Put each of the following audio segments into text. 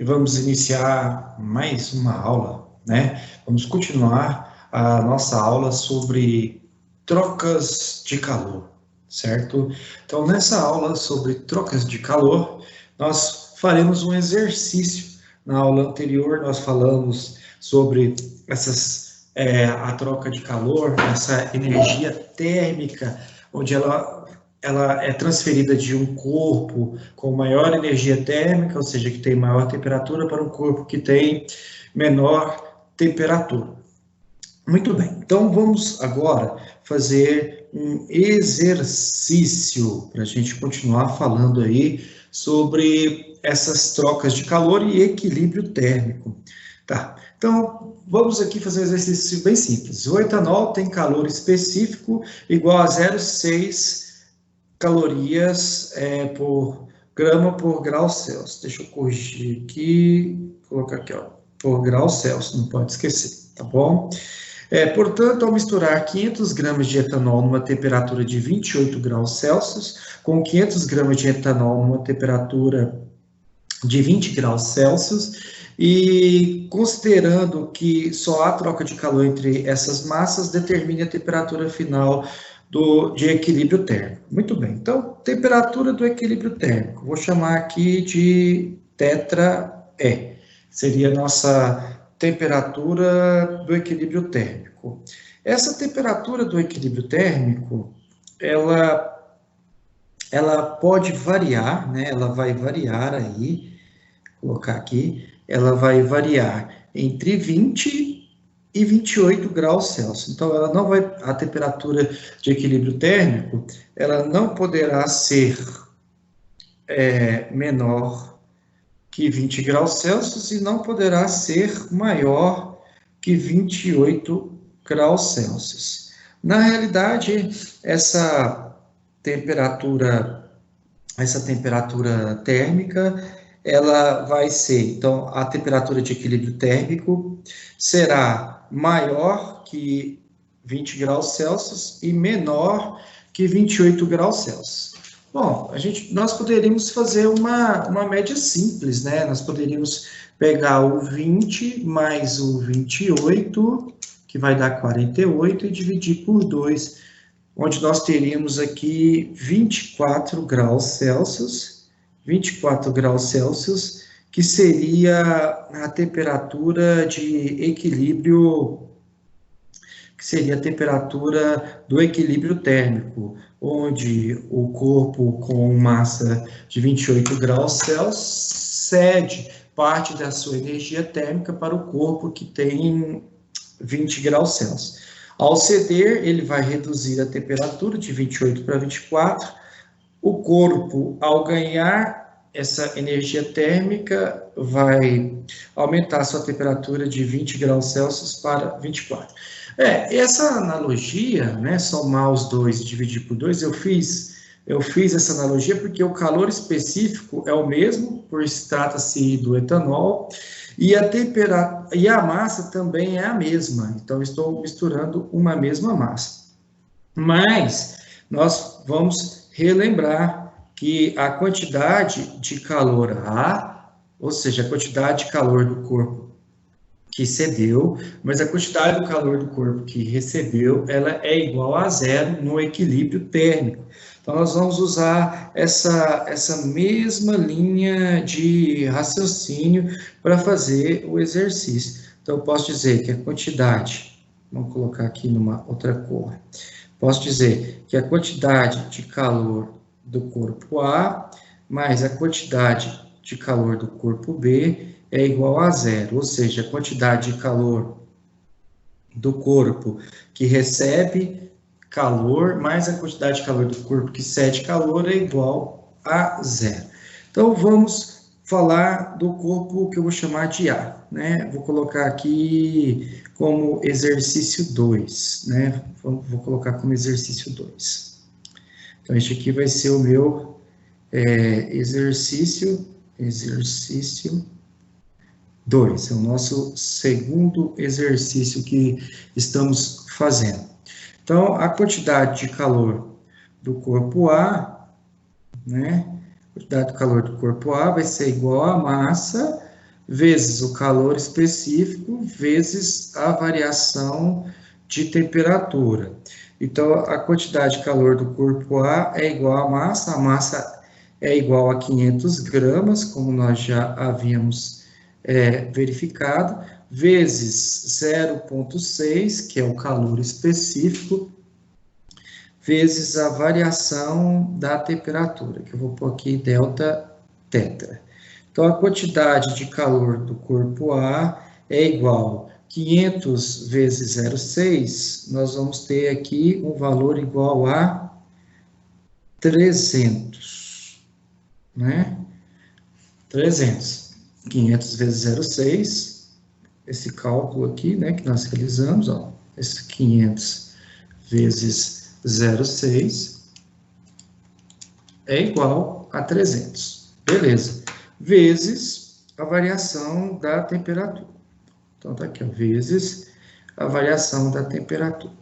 e vamos iniciar mais uma aula, né? Vamos continuar a nossa aula sobre trocas de calor, certo? Então, nessa aula sobre trocas de calor, nós faremos um exercício. Na aula anterior, nós falamos sobre a troca de calor, essa energia térmica, onde ela é transferida de um corpo com maior energia térmica, ou seja, que tem maior temperatura, para um corpo que tem menor temperatura. Muito bem, então vamos agora fazer um exercício para a gente continuar falando aí sobre essas trocas de calor e equilíbrio térmico. Tá, então vamos aqui fazer um exercício bem simples. O etanol tem calor específico igual a 0,6 calorias por grama por grau Celsius. Deixa eu corrigir aqui, colocar aqui, ó, por grau Celsius, não pode esquecer, tá bom? Portanto, ao misturar 500 gramas de etanol numa temperatura de 28 graus Celsius, com 500 gramas de etanol numa temperatura de 20 graus Celsius, e considerando que só há troca de calor entre essas massas, determine a temperatura final de equilíbrio térmico. Muito bem, então, temperatura do equilíbrio térmico, vou chamar aqui de ΔE, seria a nossa temperatura do equilíbrio térmico. Essa temperatura do equilíbrio térmico, ela pode variar, né? Ela vai variar aí, vou colocar aqui, ela vai variar entre 20 e 28 graus Celsius. Então, ela não vai, a temperatura de equilíbrio térmico, ela não poderá ser menor que 20 graus Celsius e não poderá ser maior que 28 graus Celsius. Na realidade, essa temperatura térmica, ela vai ser, então, a temperatura de equilíbrio térmico será maior que 20 graus Celsius e menor que 28 graus Celsius. Bom, nós poderíamos fazer uma média simples, né? Nós poderíamos pegar o 20 mais o 28, que vai dar 48, e dividir por 2, onde nós teríamos aqui 24 graus Celsius, que seria a temperatura de equilíbrio, que seria a temperatura do equilíbrio térmico, onde o corpo com massa de 28 graus Celsius cede parte da sua energia térmica para o corpo que tem 20 graus Celsius. Ao ceder, ele vai reduzir a temperatura de 28 para 24. O corpo, ao ganhar essa energia térmica, vai aumentar a sua temperatura de 20 graus Celsius para 24. Essa analogia, né, somar os dois e dividir por 2, eu fiz essa analogia porque o calor específico é o mesmo, por se trata-se do etanol, e a massa também é a mesma, então estou misturando uma mesma massa. Mas nós vamos relembrar que a quantidade de calor A, ou seja, a quantidade de calor do corpo que cedeu, mas a quantidade do calor do corpo que recebeu, ela é igual a zero no equilíbrio térmico. Então, nós vamos usar essa mesma linha de raciocínio para fazer o exercício. Então, eu posso dizer que a quantidade, vamos colocar aqui numa outra cor, posso dizer que a quantidade de calor do corpo A mais a quantidade de calor do corpo B é igual a zero, ou seja, a quantidade de calor do corpo que recebe calor mais a quantidade de calor do corpo que cede calor é igual a zero. Então, vamos falar do corpo que eu vou chamar de A, né? Vou colocar aqui como exercício 2, né? Vou colocar como exercício 2. Então, este aqui vai ser o meu exercício 2, é o nosso segundo exercício que estamos fazendo. Então, a quantidade de calor do corpo A, né? A quantidade de calor do corpo A vai ser igual a massa vezes o calor específico, vezes a variação de temperatura. Então, a quantidade de calor do corpo A é igual à massa, a massa é igual a 500 gramas, como nós já havíamos verificado, vezes 0,6, que é o calor específico, vezes a variação da temperatura, que eu vou pôr aqui delta teta. Então, a quantidade de calor do corpo A é igual a 500 vezes 0,6, nós vamos ter aqui um valor igual a 300, né? 300. 500 vezes 0,6, esse cálculo aqui, né, que nós realizamos, ó, esse 500 vezes 0,6 é igual a 300. Beleza. Vezes a variação da temperatura. Então, tá aqui, ó, vezes a variação da temperatura.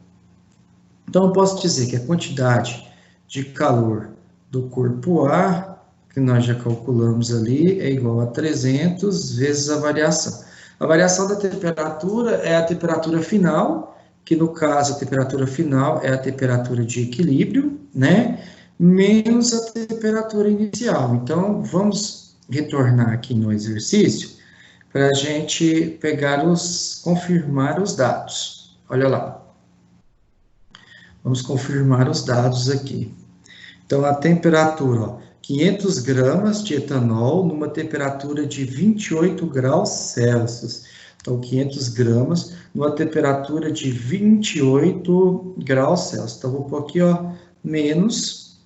Então, eu posso dizer que a quantidade de calor do corpo A, que nós já calculamos ali, é igual a 300 vezes a variação. A variação da temperatura é a temperatura final, que no caso a temperatura final é a temperatura de equilíbrio, né? Menos a temperatura inicial. Então, vamos retornar aqui no exercício para a gente confirmar os dados. Olha lá. Vamos confirmar os dados aqui. Então, a temperatura, ó, 500 gramas de etanol numa temperatura de 28 graus Celsius. Então, 500 gramas numa temperatura de 28 graus Celsius. Então, vou pôr aqui, ó, menos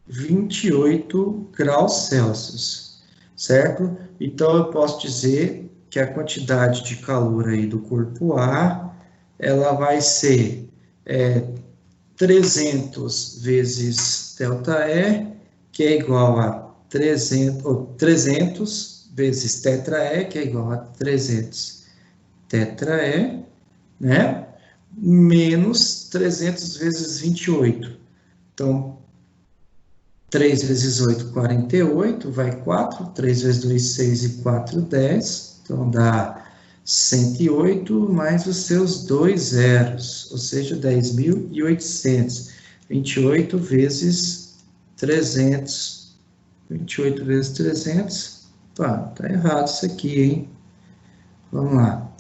28 graus Celsius, certo? Então, eu posso dizer que a quantidade de calor aí do corpo A, ela vai ser 300 vezes ΔE, que é igual a 300 vezes tetra-E, que é igual a 300 tetra-E, né? Menos 300 vezes 28. Então, 3 vezes 8, 48, vai 4. 3 vezes 2, 6 e 4, 10. Então, dá 108 mais os seus 2 zeros, ou seja, 10.800. 28 vezes 300. 28 vezes 300. Tá errado isso aqui, hein? Vamos lá.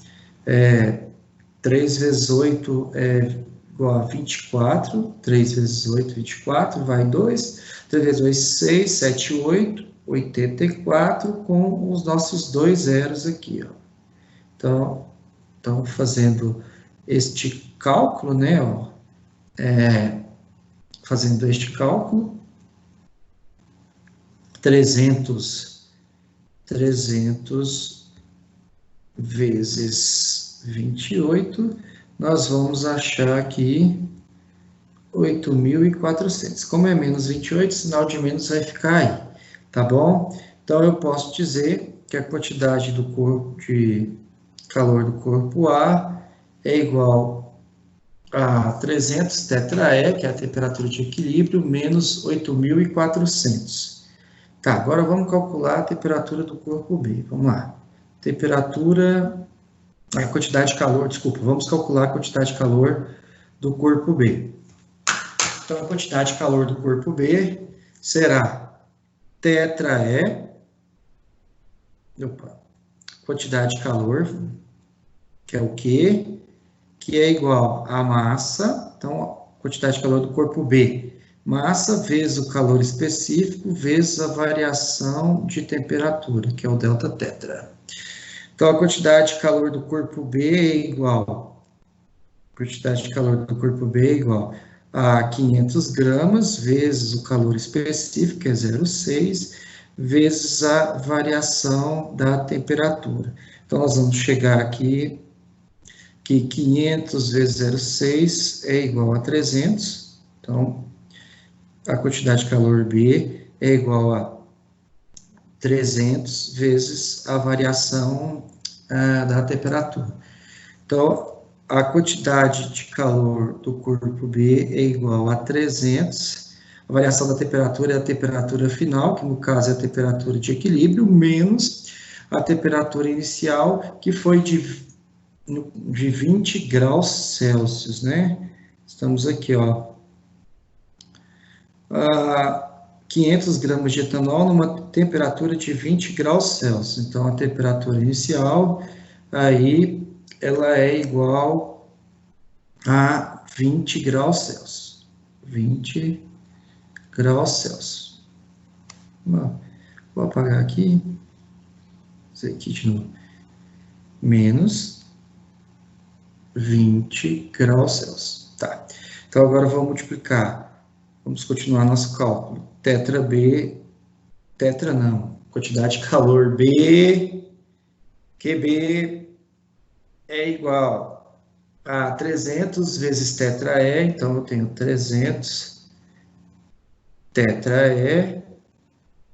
3 vezes 8 é igual a 24. 3 vezes 8, 24, vai 2. 3 vezes 2, 6, 7, 8, 84, com os nossos 2 zeros aqui, ó. Então, estamos fazendo este cálculo, né, ó, fazendo este cálculo, 300 vezes 28, nós vamos achar aqui 8.400. Como é menos 28, o sinal de menos vai ficar aí, tá bom? Então, eu posso dizer que a quantidade de calor do corpo A é igual a 300 tetra-E, que é a temperatura de equilíbrio, menos 8.400. Tá, agora vamos calcular a temperatura do corpo B. Vamos lá. A quantidade de calor, desculpa, vamos calcular a quantidade de calor do corpo B. Então, a quantidade de calor do corpo B será tetra-E, quantidade de calor, que é o Q, que é igual a massa, então, a quantidade de calor do corpo B, massa vezes o calor específico, vezes a variação de temperatura, que é o delta tetra. Então, a quantidade de calor do corpo B é igual, a 500 gramas vezes o calor específico, que é 0,6, vezes a variação da temperatura. Então, nós vamos chegar aqui que 500 vezes 0,6 é igual a 300. Então, a quantidade de calor B é igual a 300 vezes a variação da temperatura. Então, a quantidade de calor do corpo B é igual a 300. A variação da temperatura é a temperatura final, que no caso é a temperatura de equilíbrio, menos a temperatura inicial, que foi de 20 graus Celsius, né? Estamos aqui, ó. 500 gramas de etanol numa temperatura de 20 graus Celsius. Então, a temperatura inicial, aí, ela é igual a 20 graus Celsius. 20 graus Celsius. Vou apagar aqui. Isso aqui de novo. Menos 20 graus Celsius. Tá. Então, agora vamos multiplicar. Vamos continuar nosso cálculo. Tetra B, tetra não, quantidade de calor B, QB é igual a 300 vezes tetra E, então eu tenho 300 tetra E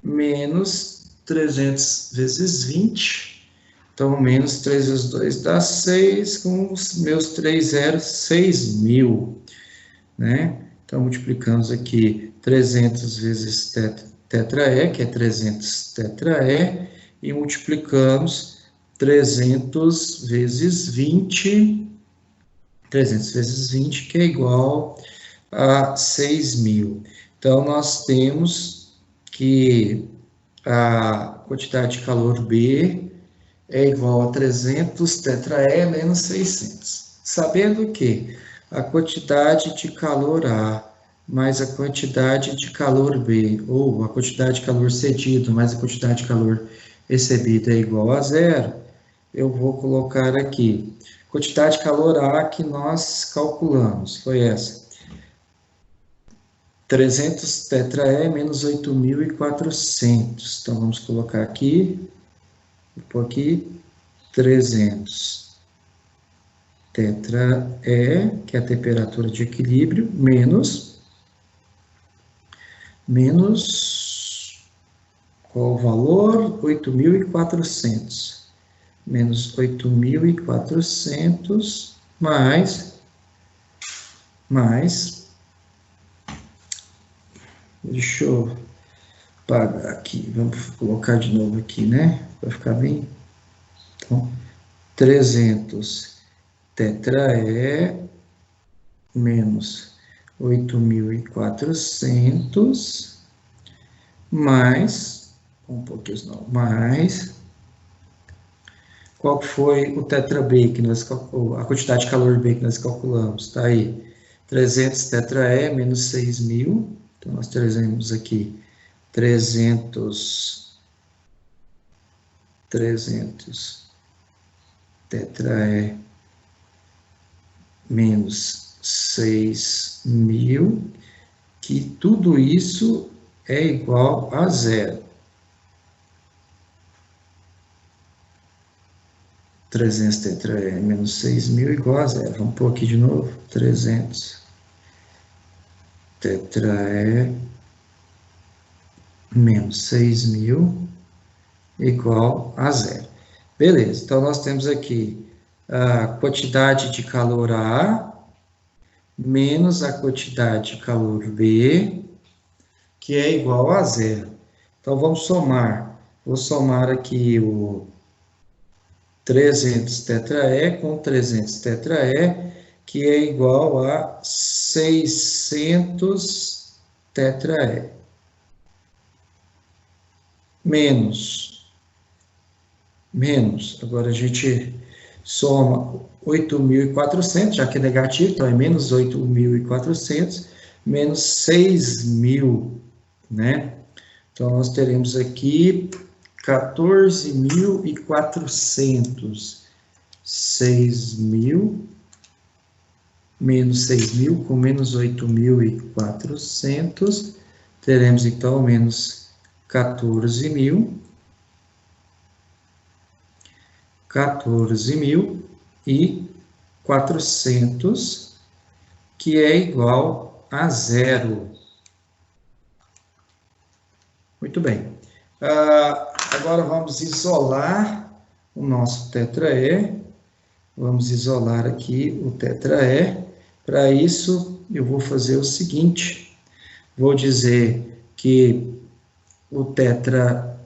menos 300 vezes 20, então menos 3 vezes 2 dá 6, com os meus 3 zeros, 6.000, né? Então, multiplicamos aqui 300 vezes tetra E, que é 300 tetra E, e multiplicamos 300 vezes 20, 300 vezes 20, que é igual a 6.000. Então, nós temos que a quantidade de calor B é igual a 300 tetra E menos 600. Sabendo que a quantidade de calor A mais a quantidade de calor B, ou a quantidade de calor cedido mais a quantidade de calor recebido é igual a zero, eu vou colocar aqui. Quantidade de calor A que nós calculamos foi essa. 300 tetra E menos 8.400. Então, vamos colocar aqui, vou pôr aqui 300 tetra E, que é a temperatura de equilíbrio, menos qual o valor? 8.400. Menos 8.400 mais, deixa eu apagar aqui, vamos colocar de novo aqui, né? Vai ficar bem. Então, 300 tetra E menos 8.400 mais, mais, qual foi o tetra B que nós calculamos, a quantidade de calor B que nós calculamos, tá aí, 300 tetra E menos 6.000, então nós teremos aqui 300 tetra E menos 6.000, que tudo isso é igual a zero. 300 tetra E menos 6.000 igual a zero. Vamos pôr aqui de novo. 300 tetra E menos 6.000 igual a zero. Beleza, então nós temos aqui a quantidade de calor A menos a quantidade de calor B, que é igual a zero. Então, vamos somar. Vou somar aqui o 300 tetra E com 300 tetra E, que é igual a 600 tetra E. Menos, agora a gente soma 8.400, já que é negativo, então é menos 8.400, menos 6.000, né? Então, nós teremos aqui 14.400, 6.000, menos 6.000 com menos 8.400, teremos então menos 14.400, que é igual a zero. Muito bem. Agora vamos isolar o nosso tetra E. Vamos isolar aqui o tetra E. Para isso, eu vou fazer o seguinte. Vou dizer que o tetra...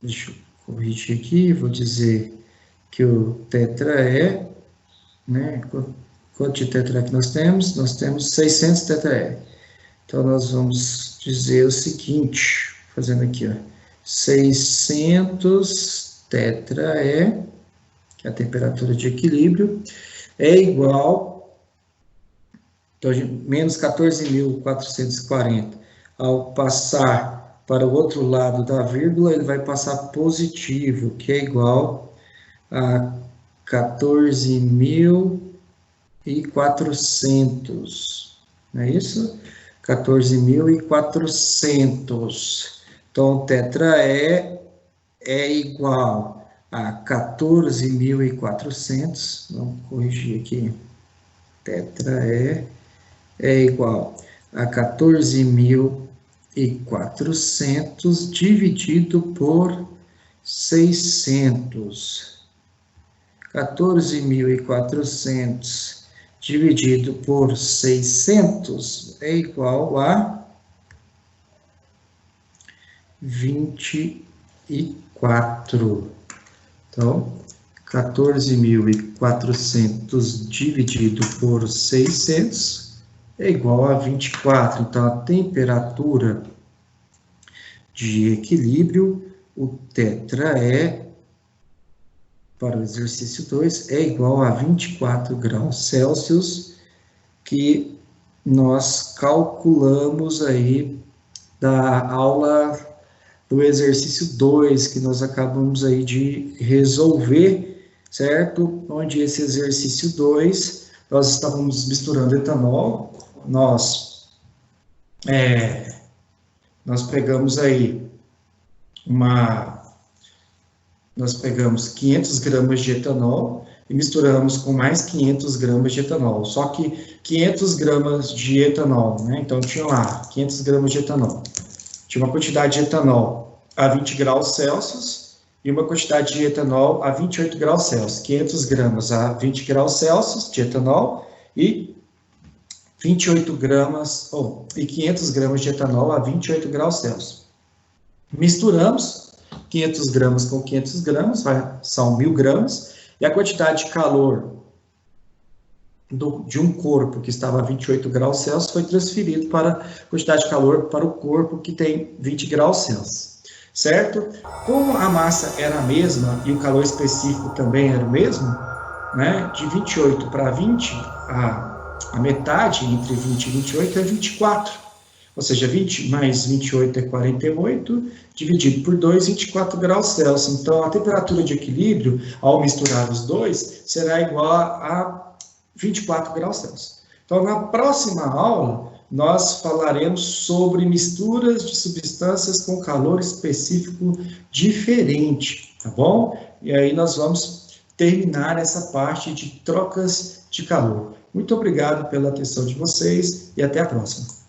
Deixa eu corrigir aqui, vou dizer que o tetraé, né, quanto de tetraé que nós temos? Nós temos 600 tetraé. Então, nós vamos dizer o seguinte, fazendo aqui, ó, 600 tetraé, que é a temperatura de equilíbrio, é igual, então, menos 14.440. Ao passar para o outro lado da vírgula, ele vai passar positivo, que é igual a 14.400, não é isso? 14.400. Então, tetraé é igual a 14.400. Vamos corrigir aqui. Tetraé é igual a 14.400 dividido por 600. 14.400 dividido por 600 é igual a 24. Então, 14.400 dividido por 600 é igual a 24. Então, a temperatura de equilíbrio, o tetraé, para o exercício 2, é igual a 24 graus Celsius, que nós calculamos aí da aula do exercício 2, que nós acabamos aí de resolver, certo? Onde esse exercício 2, nós estávamos misturando etanol, nós pegamos aí nós pegamos 500 gramas de etanol e misturamos com mais 500 gramas de etanol. Só que 500 gramas de etanol, né? Então, tinha lá 500 gramas de etanol. Tinha uma quantidade de etanol a 20 graus Celsius e uma quantidade de etanol a 28 graus Celsius. 500 gramas a 20 graus Celsius de etanol e 28 gramas, e 500 gramas de etanol a 28 graus Celsius. Misturamos 500 gramas com 500 gramas, são 1.000 gramas, e a quantidade de calor de um corpo que estava a 28 graus Celsius foi transferido para a quantidade de calor para o corpo que tem 20 graus Celsius, certo? Como a massa era a mesma e o calor específico também era o mesmo, né, de 28 para 20, a metade entre 20 e 28 é 24. Ou seja, 20 mais 28 é 48, dividido por 2, 24 graus Celsius. Então, a temperatura de equilíbrio, ao misturar os dois, será igual a 24 graus Celsius. Então, na próxima aula, nós falaremos sobre misturas de substâncias com calor específico diferente, tá bom? E aí nós vamos terminar essa parte de trocas de calor. Muito obrigado pela atenção de vocês e até a próxima.